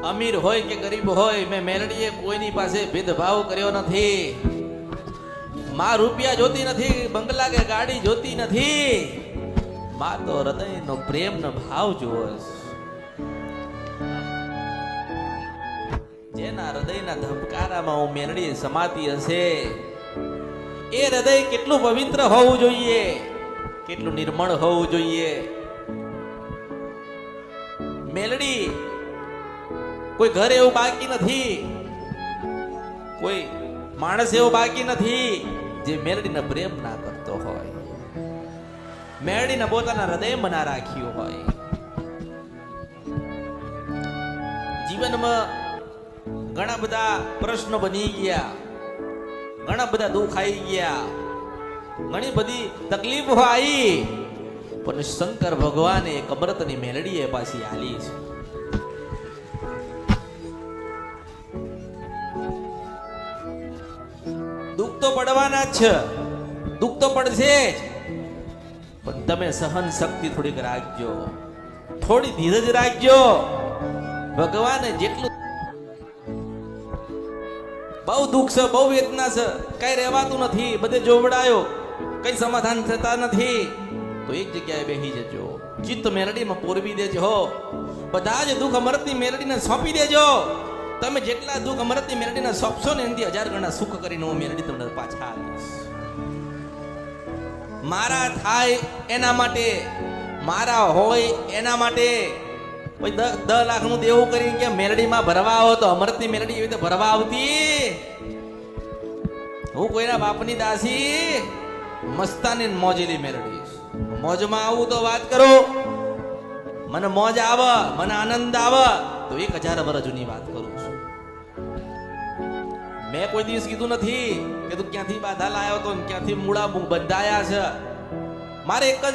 અમીર હોય કે ગરીબ હોય, મેં મેલડીએ કોઈની પાસે ભેદભાવ કર્યો નથી. માં રૂપિયા જોતી નથી, બંગલા કે ગાડી જોતી નથી. માં તો હૃદયનો પ્રેમનો ભાવ જુએ છે. જેના હૃદયના ધબકારામાં હું મેલડી સમાતી હશે, એ હૃદય કેટલું પવિત્ર હોવું જોઈએ, કેટલું નિર્મળ હોવું જોઈએ. મેલડી કોઈ ઘર એવું બાકી નથી, કોઈ માણસ એવો બાકી નથી જે મેલડીને પ્રેમ ના કરતો હોય, મેલડીને પોતાના હૃદય બના રાખ્યું હોય. જીવનમાં ઘણા બધા પ્રશ્નો બની ગયા, ઘણા બધા દુઃખ આવી ગયા, ઘણી બધી તકલીફો આવી, પણ શંકર ભગવાને એક અમૃતની મેલડીએ પાછી આલી છે. દુઃખ તો પડવાના જ છે, દુઃખ તો પડશે જ, પણ તમે સહન શક્તિ થોડીક રાખજો, થોડી ધીરજ રાખજો. ભગવાને જેટલું બહુ દુઃખ છે, બહુ વેદના છે, કઈ રહેવાતું નથી, બધે જોવડાયો, કઈ સમાધાન થતા નથી, તો એક જગ્યાએ બેસી જજો, ચિત્ત મેલડીમાં પૂરવી દેજો. બધા જ દુઃખ અમૃતની મેલડીને સોંપી દેજો. તમે જેટલા દુઃખ અમૃતની મેલડીને સોંપશો ને એનાથી 1000 ગણા સુખ કરીને હું મેલડી તમને પાછા આપીશ. મારા થાય એના માટે, મારા હોય એના માટે. પછી 10 લાખનું દેવું કરીને કે મેલડીમાં ભરવા આવો, તો અમૃતની મેલડી એવી રીતે ભરવા આવતી? હું કોઈના બાપની દાસી મસ્તાની મોજેલી મેલડી, મોજમાં આવું તો વાત કરો. મને મોજ આવે, મને આનંદ આવે તો 1000 વર્ષ જૂની વાત કરું છું. મેં કોઈ દિવસ કીધું નથી કે તું ક્યાંથી બાધા લાયો તો, ક્યાંથી મૂળા બંધાયા છે. મારે એક જ